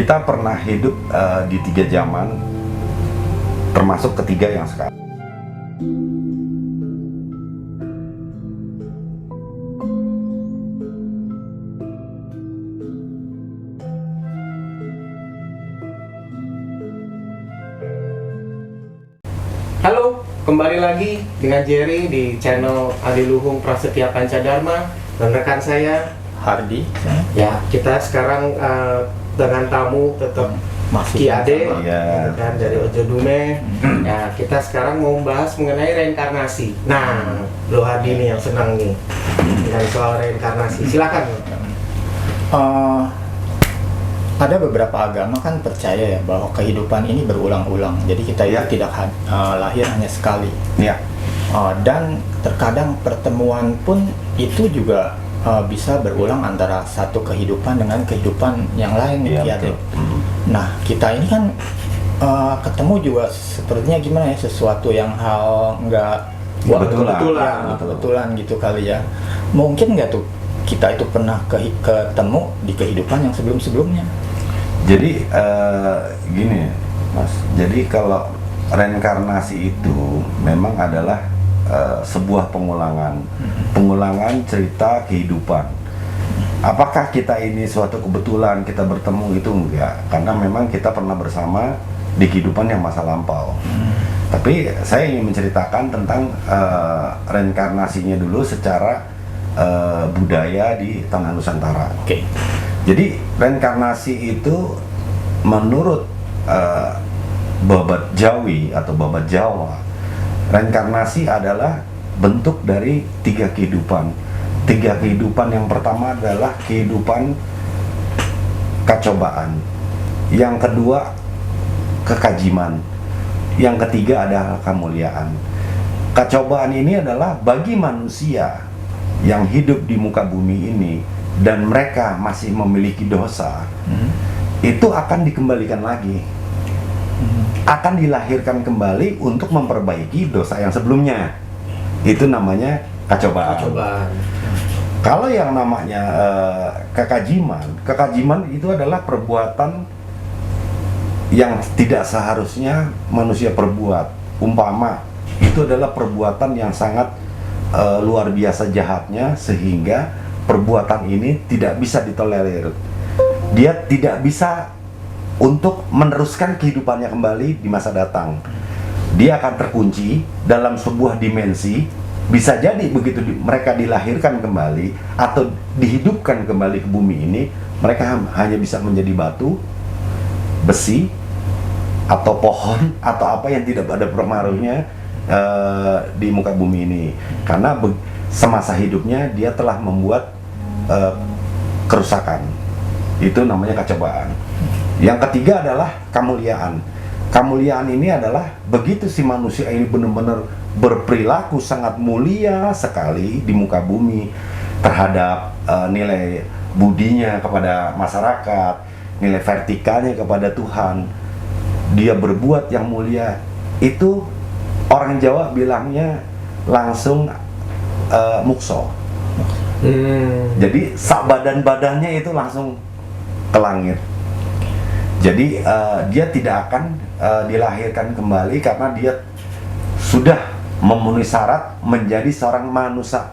Kita pernah hidup di 3 zaman, termasuk ketiga yang sekarang. Halo, kembali lagi dengan Jerry di channel Adiluhung Prasetya Pancadharma dan rekan saya Hardi. Ya, kita sekarang dengan tamu tetap Masih Ki Ade ya. dan dari Ojo Dume. Ya, kita sekarang mau membahas mengenai reinkarnasi. Nah, lo Hardi nih yang senang nih dengan soal reinkarnasi. Silakan. Ada beberapa agama kan percaya ya bahwa kehidupan ini berulang-ulang. Jadi kita Ya. itu tidak lahir hanya sekali. Ya, Dan terkadang pertemuan pun itu juga bisa berulang antara satu kehidupan dengan kehidupan yang lain. iya, Ya, betul. Nah, kita ini kan ketemu juga sepertinya gimana ya, sesuatu yang hal nggak kebetulan gitu kali ya. Mungkin nggak tuh kita itu pernah ketemu di kehidupan yang sebelum-sebelumnya. Jadi gini, Mas. Jadi kalau reinkarnasi itu memang adalah sebuah pengulangan cerita kehidupan. Apakah kita ini suatu kebetulan kita bertemu? Itu enggak, karena memang kita pernah bersama di kehidupan yang masa lampau. Tapi saya ingin menceritakan tentang reinkarnasinya dulu secara budaya di tanah Nusantara. Oke. Jadi reinkarnasi itu menurut babat Jawi atau babat Jawa, reinkarnasi adalah bentuk dari 3 kehidupan. 3 kehidupan yang pertama adalah kehidupan kecobaan, yang kedua kekajiman, yang ketiga adalah kemuliaan. Kecobaan ini adalah bagi manusia yang hidup di muka bumi ini dan mereka masih memiliki dosa, itu akan dikembalikan lagi, akan dilahirkan kembali untuk memperbaiki dosa yang sebelumnya. Itu namanya kecobaan. Kalau yang namanya kekajiman itu adalah perbuatan yang tidak seharusnya manusia perbuat. Umpama itu adalah perbuatan yang sangat luar biasa jahatnya, sehingga perbuatan ini tidak bisa ditolerir. Dia tidak bisa untuk meneruskan kehidupannya kembali di masa datang. Dia akan terkunci dalam sebuah dimensi. Bisa jadi begitu mereka dilahirkan kembali atau dihidupkan kembali ke bumi ini, mereka hanya bisa menjadi batu, besi, atau pohon, atau apa yang tidak ada pengaruhnya di muka bumi ini. Karena semasa hidupnya dia telah membuat kerusakan. Itu namanya kecobaan. Yang ketiga adalah kemuliaan. Kemuliaan ini adalah begitu si manusia ini benar-benar berperilaku sangat mulia sekali di muka bumi terhadap nilai budinya kepada masyarakat, nilai vertikalnya kepada Tuhan. Dia berbuat yang mulia. Itu orang Jawa bilangnya langsung mukso. Jadi sak badan-badannya itu langsung ke langit. Jadi dia tidak akan dilahirkan kembali karena dia sudah memenuhi syarat menjadi seorang manusia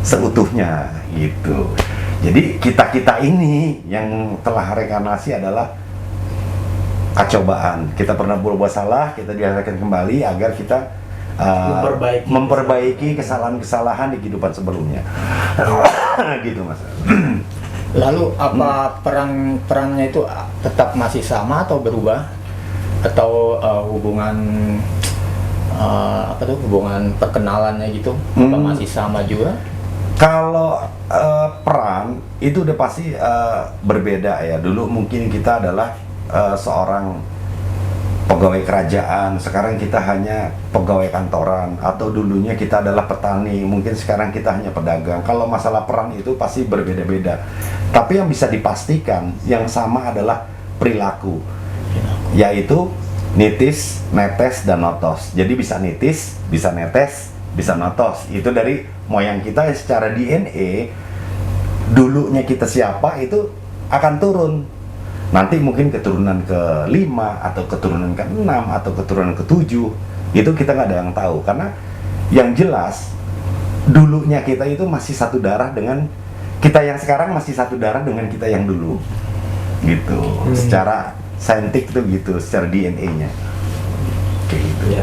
seutuhnya gitu. Jadi kita ini yang telah reinkarnasi adalah kecobaan. Kita pernah berbuat salah, kita dilahirkan kembali agar kita memperbaiki kesalahan-kesalahan di kehidupan sebelumnya. Gitu, Mas. Lalu apa perannya itu tetap masih sama atau berubah? Atau hubungan hubungan perkenalannya gitu apa masih sama juga? Kalau peran itu udah pasti berbeda ya. Dulu mungkin kita adalah seorang pegawai kerajaan, sekarang kita hanya pegawai kantoran, atau dulunya kita adalah petani, mungkin sekarang kita hanya pedagang. Kalau masalah peran itu pasti berbeda-beda. Tapi yang bisa dipastikan yang sama adalah perilaku, yaitu nitis, netes, dan notos. Jadi bisa nitis, bisa netes, bisa notos. Itu dari moyang kita secara DNA. Dulunya kita siapa itu akan turun. Nanti mungkin keturunan ke-5 atau keturunan ke-6 atau keturunan ke-7 itu kita nggak ada yang tahu, karena yang jelas dulunya kita itu masih satu darah dengan kita yang sekarang, masih satu darah dengan kita yang dulu gitu. Secara saintik tuh gitu, secara DNA-nya kayak gitu. Ya.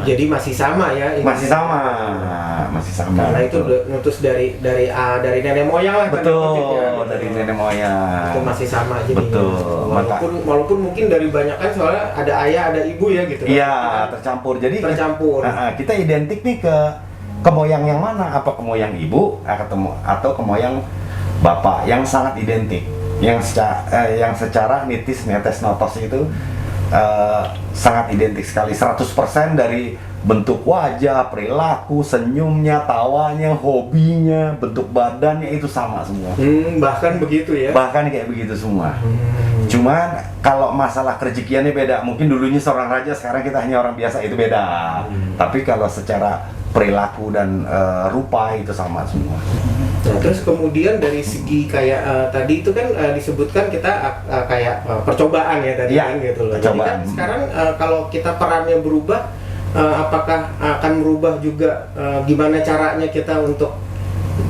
Jadi masih sama ya ini. Masih sama. Karena itu nutus dari nenek moyang lah. Betul, kan, dari nenek moyang. Itu masih sama jadinya. Betul. Walaupun mungkin dari banyak kan, soalnya ada ayah ada ibu ya gitu. Iya, tercampur. Jadi tercampur. Kita identik nih ke moyang yang mana? Apa ke moyang ibu atau ke moyang bapak yang sangat identik, yang secara nitis netes notos itu sangat identik sekali, 100% dari bentuk wajah, perilaku, senyumnya, tawanya, hobinya, bentuk badannya itu sama semua. Bahkan begitu ya? Bahkan kayak begitu semua. Cuman kalau masalah kerezekiannya beda. Mungkin dulunya seorang raja, sekarang kita hanya orang biasa, itu beda. Tapi kalau secara perilaku dan rupa itu sama semua. Nah, terus kemudian dari segi kayak tadi itu kan disebutkan kita kayak percobaan ya tadi kan gitu loh. Jadi kan sekarang kalau kita perannya berubah, apakah akan merubah juga gimana caranya kita untuk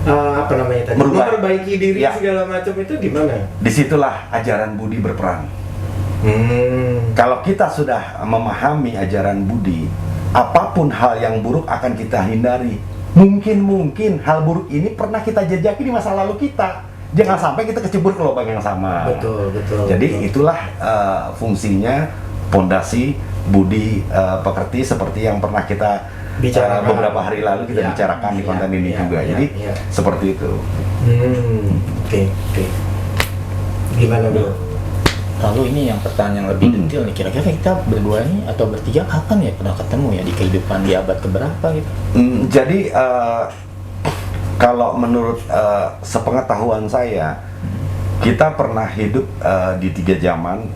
apa namanya tadi, memperbaiki diri segala macam itu gimana? Disitulah ajaran Budi berperan. Kalau kita sudah memahami ajaran Budi, apapun hal yang buruk akan kita hindari. Mungkin hal buruk ini pernah kita jejaki di masa lalu kita. Jangan sampai kita kecebur ke lubang yang sama. Betul. Jadi itulah fungsinya pondasi Budi Pekerti, seperti yang pernah kita beberapa hari lalu kita bicarakan di konten ini juga. Jadi seperti itu. Oke. Gimana Bro? Lalu ini yang pertanyaan lebih detail nih, kira-kira kita berdua ini atau bertiga kapan ya pernah ketemu ya di kehidupan di abad keberapa gitu? Jadi kalau menurut sepengetahuan saya, kita pernah hidup di 3 zaman,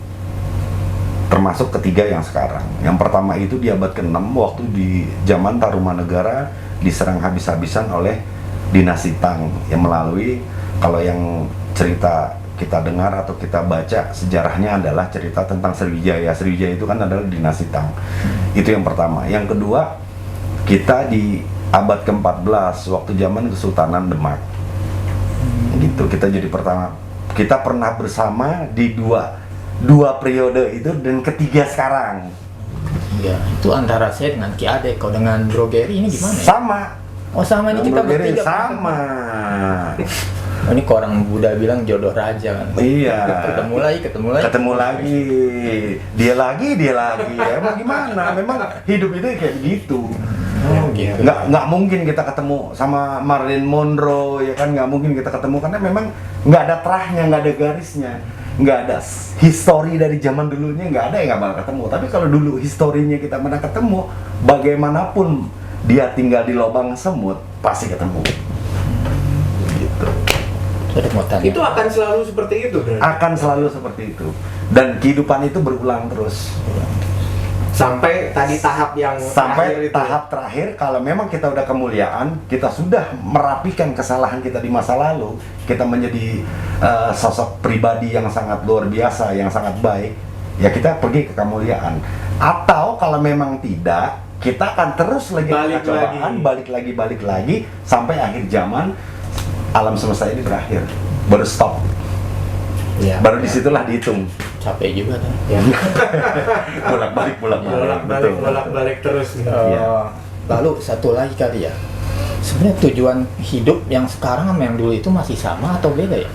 termasuk ketiga yang sekarang. Yang pertama itu di abad ke-6, waktu di zaman Tarumanegara diserang habis-habisan oleh dinasti Tang, yang melalui, kalau yang cerita kita dengar atau kita baca sejarahnya adalah cerita tentang Sriwijaya. Sriwijaya itu kan adalah dinasti Tang. Itu yang pertama. Yang kedua, kita di abad ke-14 waktu zaman Kesultanan Demak. Gitu, kita jadi pertama. Kita pernah bersama di dua periode itu, dan ketiga sekarang. Ya, itu antara saya dengan Ki Ade. Kalau dengan Bro Gary ini gimana? Sama. Oh, sama ini kita bertiga. Sama. Oh, ini kok orang Buddha bilang jodoh raja kan? Iya. Ketemu lagi. Dia lagi. Emang gimana? Memang hidup itu kayak begitu. Oh, gitu. Nggak mungkin kita ketemu sama Marilyn Monroe, ya kan? Nggak mungkin kita ketemu, karena memang nggak ada terahnya, nggak ada garisnya, nggak ada histori dari zaman dulunya, nggak ada yang nggak bakal ketemu. Tapi kalau dulu historinya kita pernah ketemu, bagaimanapun dia tinggal di lubang semut, pasti ketemu. Gitu. Itu akan selalu seperti itu berarti? Akan selalu seperti itu. Dan kehidupan itu berulang terus. Sampai tadi tahap yang tahap terakhir, kalau memang kita udah kemuliaan, kita sudah merapikan kesalahan kita di masa lalu, kita menjadi sosok pribadi yang sangat luar biasa, yang sangat baik, ya kita pergi ke kemuliaan. Atau kalau memang tidak, kita akan terus lagi balik lagi sampai akhir zaman, alam semesta ini berakhir, baru stop. Ya, baru disitulah dihitung. Capek juga kan? Ya. bolak-balik terus. Lalu satu lagi kali ya. Sebenarnya tujuan hidup yang sekarang sama yang dulu itu masih sama atau beda ya?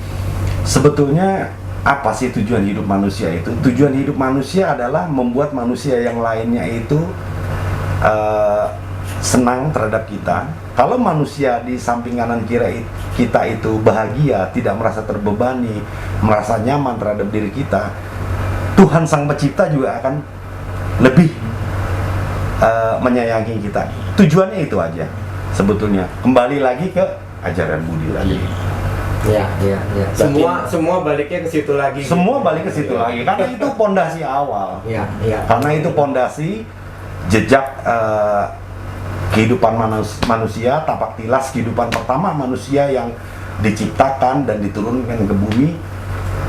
Sebetulnya apa sih tujuan hidup manusia itu? Tujuan hidup manusia adalah membuat manusia yang lainnya itu senang terhadap kita. Kalau manusia di samping kanan kiri kita itu bahagia, tidak merasa terbebani, merasa nyaman terhadap diri kita, Tuhan Sang Pencipta juga akan lebih menyayangi kita. Tujuannya itu aja sebetulnya. Kembali lagi ke ajaran Budi lagi. Ya. Semua baliknya ke situ lagi. Semua balik ke situ lagi, karena itu pondasi awal. Ya. Karena itu pondasi jejak kehidupan manusia, tapak tilas kehidupan pertama manusia yang diciptakan dan diturunkan ke bumi,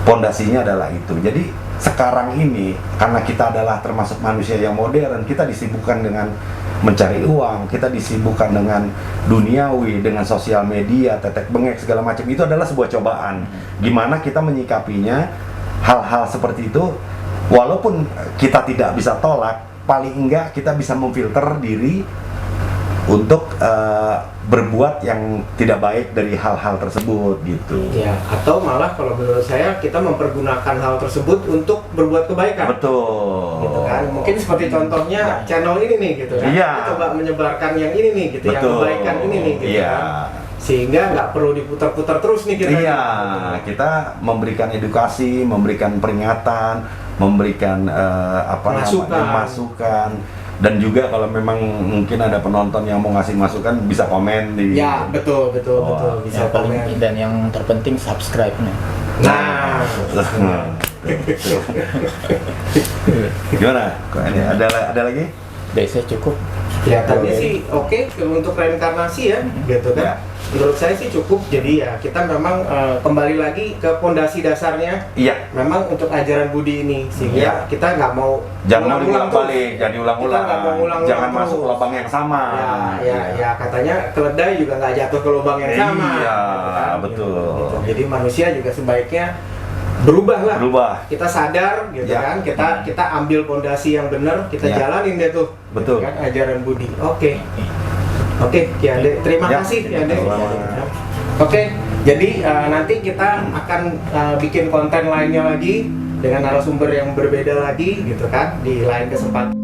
pondasinya adalah itu. Jadi sekarang ini karena kita adalah termasuk manusia yang modern, kita disibukkan dengan mencari uang, kita disibukkan dengan duniawi, dengan sosial media, tetek bengek segala macam, itu adalah sebuah cobaan. Gimana kita menyikapinya hal-hal seperti itu, walaupun kita tidak bisa tolak, paling enggak kita bisa memfilter diri untuk berbuat yang tidak baik dari hal-hal tersebut gitu. Ya, atau malah kalau menurut saya kita mempergunakan hal tersebut untuk berbuat kebaikan. Betul. Gitu kan. Mungkin seperti contohnya channel ini nih gitu kan. Iya. Kita coba menyebarkan yang ini nih gitu, yang kebaikan ini nih gitu Iya. kan. Sehingga nggak perlu diputar-putar terus nih kita. Iya, kita memberikan edukasi, memberikan peringatan, memberikan masukan. Dan juga kalau memang mungkin ada penonton yang mau ngasih masukan, bisa komen di. Ya, betul betul bisa yang paling komen. dan yang terpenting subscribe-nya. Nah, Gimana? Kok ini ada lagi? Biasanya cukup. kelihatannya sih oke untuk reinkarnasi ya, gitu kan. Ya. Menurut saya sih cukup. Jadi ya kita memang kembali lagi ke pondasi dasarnya. Iya. Memang untuk ajaran Budi ini, sehingga Iya. kita nggak mau Jangan ulang-ulang terus. balik, jangan diulang-ulang. Kita nggak mau ulang-ulang Jangan terus. masuk lubang yang sama. Ya, katanya keledai juga nggak jatuh ke lubang yang sama. Iya, gitu kan. betul. Gitu. Jadi manusia juga sebaiknya berubah lah. Berubah. Kita sadar, gitu Ya. kan. Kita ambil pondasi yang benar, kita Ya. jalanin deh tuh. Betul. Gitu kan, ajaran Budi. Oke, Ki Ade. Terima Ya. kasih, Ki Ade. Sama-sama. Oke, jadi nanti kita akan bikin konten lainnya lagi dengan narasumber yang berbeda lagi, gitu kan, di lain kesempatan.